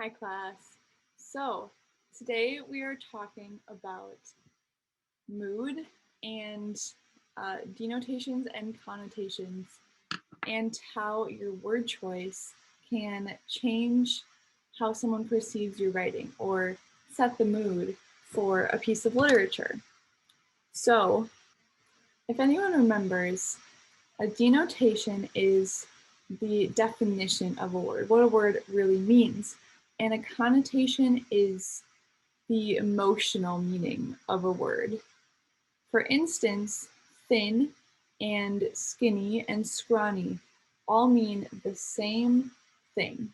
Hi class. So today we are talking about mood and denotations and connotations and how your word choice can change how someone perceives your writing or set the mood for a piece of literature. So if anyone remembers, a denotation is the definition of a word, what a word really means. And a connotation is the emotional meaning of a word. For instance, thin and skinny and scrawny all mean the same thing,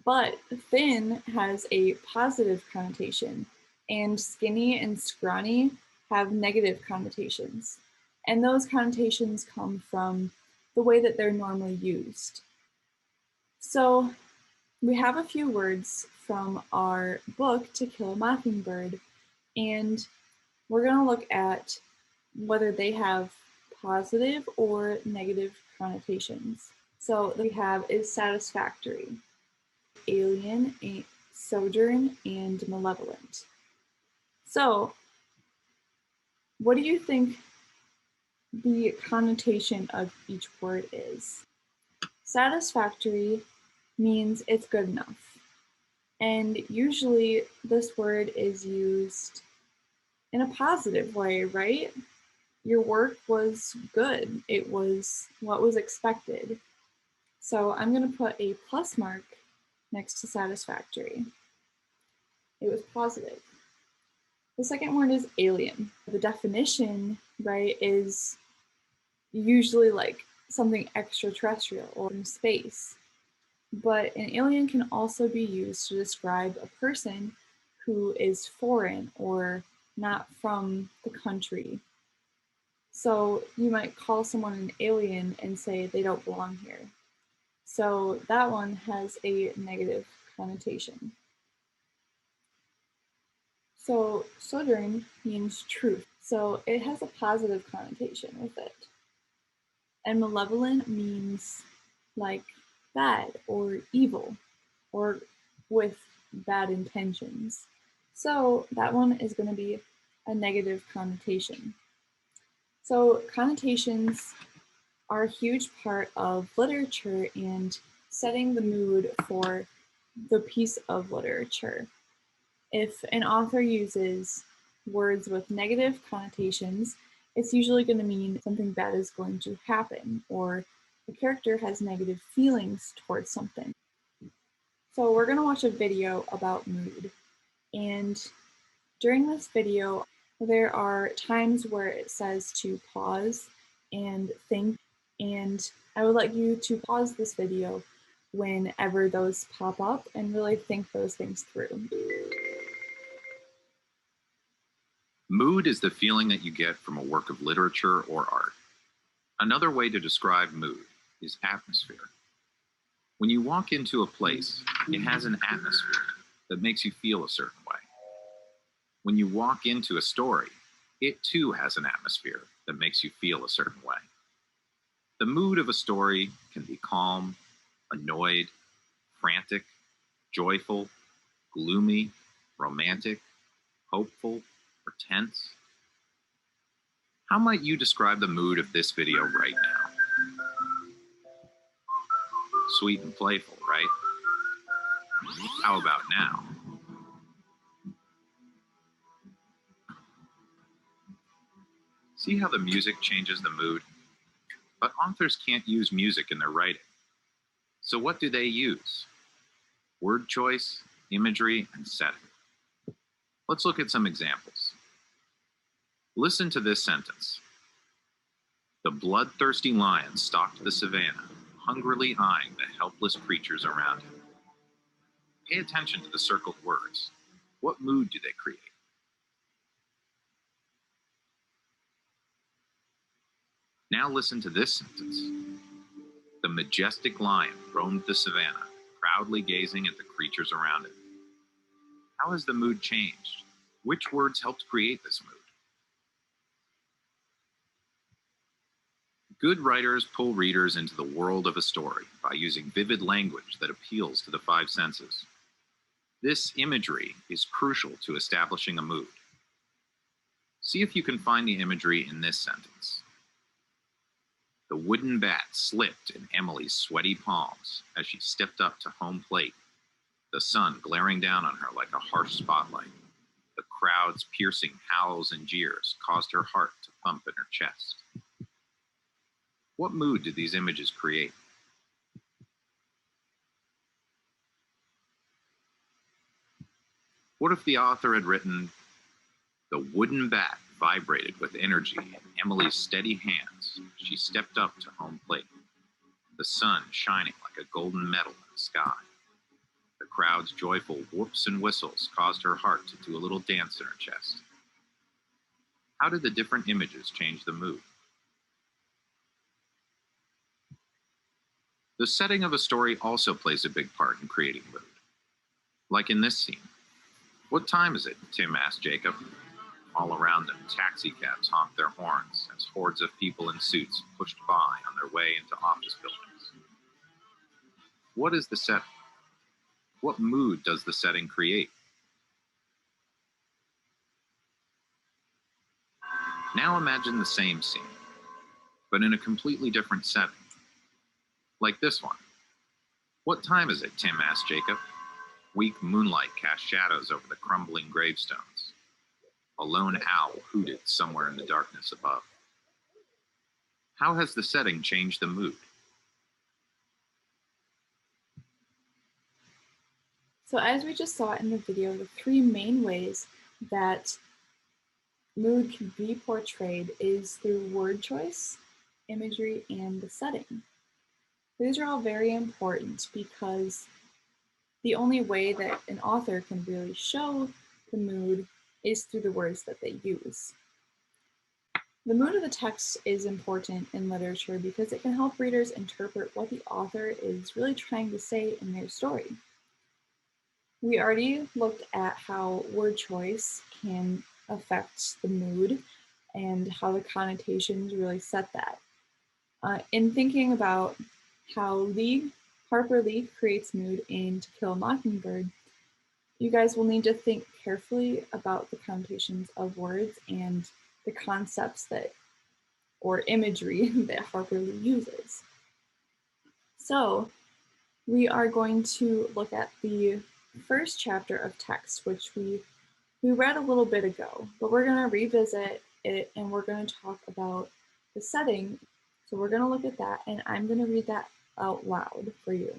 but thin has a positive connotation, and skinny and scrawny have negative connotations. And those connotations come from the way that they're normally used. So we have a few words from our book, To Kill a Mockingbird, and we're going to look at whether they have positive or negative connotations. So we have is satisfactory, alien, sojourn, and malevolent. So what do you think the connotation of each word is? Satisfactory means it's good enough. And usually this word is used in a positive way, right? Your work was good. It was what was expected. So I'm going to put a plus mark next to satisfactory. It was positive. The second word is alien. The definition, right, is usually like something extraterrestrial or in space. But an alien can also be used to describe a person who is foreign or not from the country. So you might call someone an alien and say they don't belong here. So that one has a negative connotation. So sojourn means truth. So it has a positive connotation with it. And malevolent means like bad or evil or with bad intentions. So that one is going to be a negative connotation. So connotations are a huge part of literature and setting the mood for the piece of literature. If an author uses words with negative connotations, it's usually going to mean something bad is going to happen, or the character has negative feelings towards something. So we're going to watch a video about mood. And during this video, there are times where it says to pause and think. And I would like you to pause this video whenever those pop up and really think those things through. Mood is the feeling that you get from a work of literature or art. Another way to describe mood is atmosphere. When you walk into a place, it has an atmosphere that makes you feel a certain way. When you walk into a story, it too has an atmosphere that makes you feel a certain way. The mood of a story can be calm, annoyed, frantic, joyful, gloomy, romantic, hopeful, or tense. How might you describe the mood of this video right now? Sweet and playful, right? How about now? See how the music changes the mood? But authors can't use music in their writing. So what do they use? Word choice, imagery, and setting. Let's look at some examples. Listen to this sentence. The bloodthirsty lion stalked the savannah, hungrily eyeing the helpless creatures around him. Pay attention to the circled words. What mood do they create? Now listen to this sentence. The majestic lion roamed the savannah, proudly gazing at the creatures around him. How has the mood changed? Which words helped create this mood? Good writers pull readers into the world of a story by using vivid language that appeals to the five senses. This imagery is crucial to establishing a mood. See if you can find the imagery in this sentence. The wooden bat slipped in Emily's sweaty palms as she stepped up to home plate, the sun glaring down on her like a harsh spotlight. The crowd's piercing howls and jeers caused her heart to pump in her chest. What mood did these images create? What if the author had written, the wooden bat vibrated with energy in Emily's steady hands. She stepped up to home plate, the sun shining like a golden medal in the sky. The crowd's joyful whoops and whistles caused her heart to do a little dance in her chest. How did the different images change the mood? The setting of a story also plays a big part in creating mood. Like in this scene. What time is it? Tim asked Jacob. All around them, taxicabs honked their horns as hordes of people in suits pushed by on their way into office buildings. What is the setting? What mood does the setting create? Now imagine the same scene, but in a completely different setting. Like this one. What time is it? Tim asked Jacob. Weak moonlight cast shadows over the crumbling gravestones. A lone owl hooted somewhere in the darkness above. How has the setting changed the mood? So as we just saw in the video, the three main ways that mood can be portrayed is through word choice, imagery, and the setting. These are all very important because the only way that an author can really show the mood is through the words that they use. The mood of the text is important in literature because it can help readers interpret what the author is really trying to say in their story. We already looked at how word choice can affect the mood and how the connotations really set that. In thinking about how Harper Lee creates mood in To Kill a Mockingbird, you guys will need to think carefully about the connotations of words and the concepts or imagery that Harper Lee uses. So we are going to look at the first chapter of text, which we read a little bit ago, but we're going to revisit it and we're going to talk about the setting. So we're going to look at that and I'm going to read that out loud for you.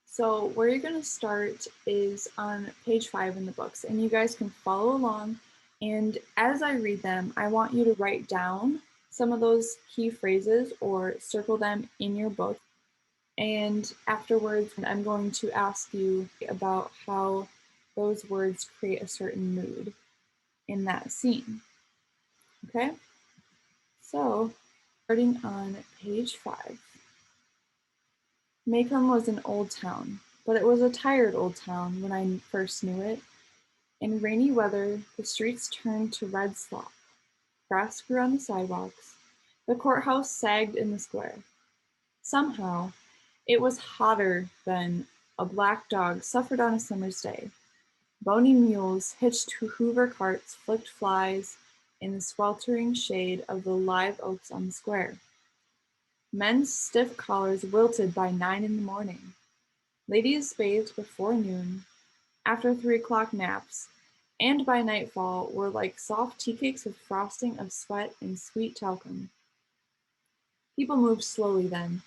So where you're going to start is on page 5 in the books, and you guys can follow along. And as I read them, I want you to write down some of those key phrases or circle them in your book. And afterwards, I'm going to ask you about how those words create a certain mood in that scene. Okay? So, starting on page 5. Macomb was an old town, but it was a tired old town when I first knew it. In rainy weather, the streets turned to red slop. Grass grew on the sidewalks. The courthouse sagged in the square. Somehow, it was hotter than a black dog suffered on a summer's day. Bony mules hitched to Hoover carts flicked flies in the sweltering shade of the live oaks on the square. Men's stiff collars wilted by 9 in the morning. Ladies bathed before noon, after 3 o'clock naps, and by nightfall were like soft tea cakes with frosting of sweat and sweet talcum. People moved slowly then.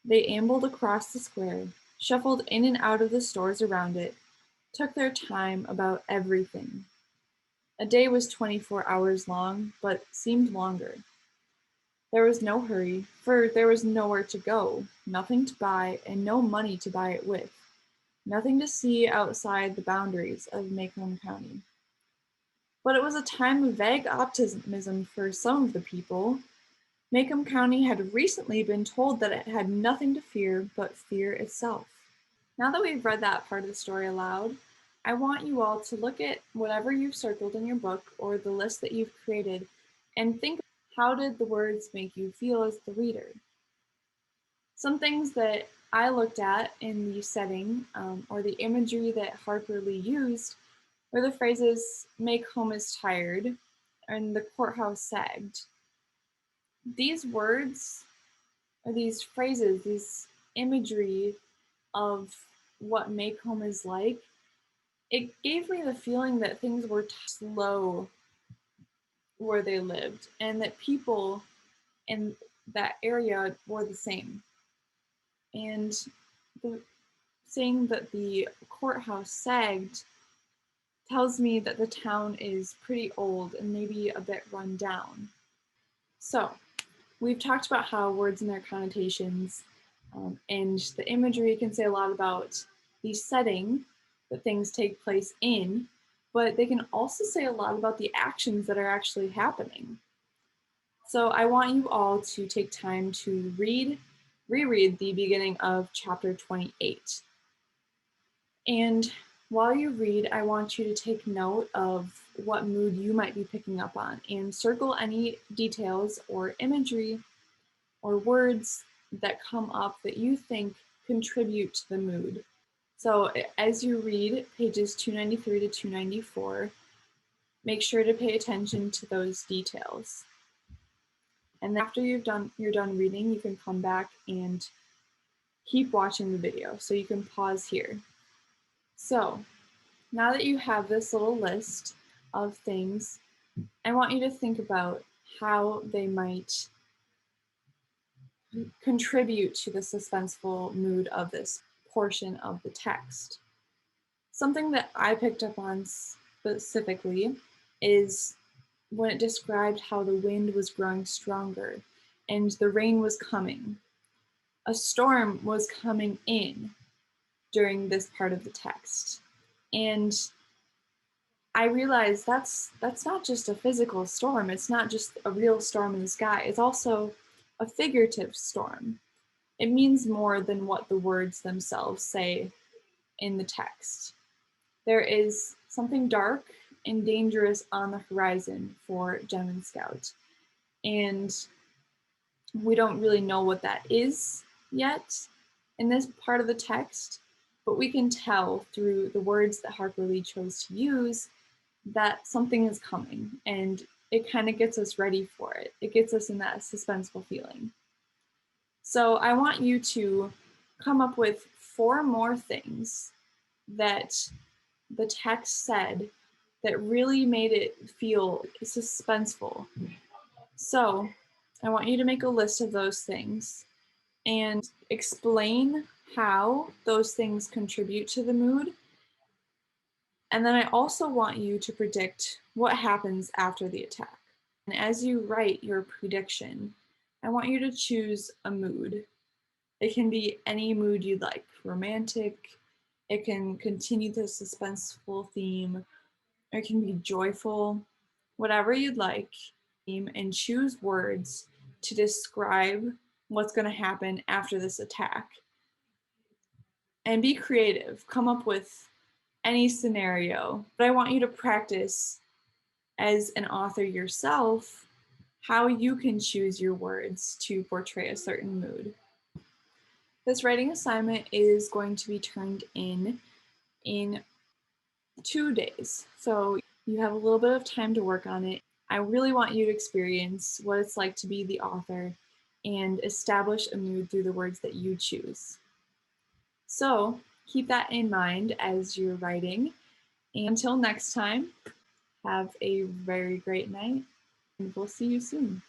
They ambled across the square, shuffled in and out of the stores around it, took their time about everything. A day was 24 hours long, but seemed longer. There was no hurry, for there was nowhere to go, nothing to buy, and no money to buy it with, nothing to see outside the boundaries of Macomb County. But it was a time of vague optimism for some of the people. Macomb County had recently been told that it had nothing to fear but fear itself. Now that we've read that part of the story aloud, I want you all to look at whatever you've circled in your book or the list that you've created and think, how did the words make you feel as the reader? Some things that I looked at in the setting or the imagery that Harper Lee used were the phrases, "make home is tired," and "the courthouse sagged." These words, or these phrases, these imagery of what make home is like, it gave me the feeling that things were slow where they lived and that people in that area were the same. And saying that the courthouse sagged tells me that the town is pretty old and maybe a bit run down. So we've talked about how words and their connotations and the imagery can say a lot about the setting that things take place in, but they can also say a lot about the actions that are actually happening. So I want you all to take time to reread the beginning of chapter 28. And while you read, I want you to take note of what mood you might be picking up on and circle any details or imagery or words that come up that you think contribute to the mood. So as you read pages 293 to 294, make sure to pay attention to those details. And after you're done reading, you can come back and keep watching the video. So you can pause here. So now that you have this little list of things, I want you to think about how they might contribute to the suspenseful mood of this portion of the text. Something that I picked up on specifically is when it described how the wind was growing stronger and the rain was coming. A storm was coming in during this part of the text. And I realized that's not just a physical storm. It's not just a real storm in the sky. It's also a figurative storm. It means more than what the words themselves say in the text. There is something dark and dangerous on the horizon for Gem and Scout. And we don't really know what that is yet in this part of the text, but we can tell through the words that Harper Lee chose to use that something is coming, and it kind of gets us ready for it. It gets us in that suspenseful feeling. So I want you to come up with 4 more things that the text said that really made it feel suspenseful. So I want you to make a list of those things and explain how those things contribute to the mood. And then I also want you to predict what happens after the attack. And as you write your prediction, I want you to choose a mood. It can be any mood you'd like, romantic, it can continue the suspenseful theme, or it can be joyful, whatever you'd like, and choose words to describe what's going to happen after this attack. And be creative, come up with any scenario. But I want you to practice as an author yourself how you can choose your words to portray a certain mood. This writing assignment is going to be turned in 2 days. So you have a little bit of time to work on it. I really want you to experience what it's like to be the author and establish a mood through the words that you choose. So keep that in mind as you're writing. And until next time, have a very great night, and we'll see you soon.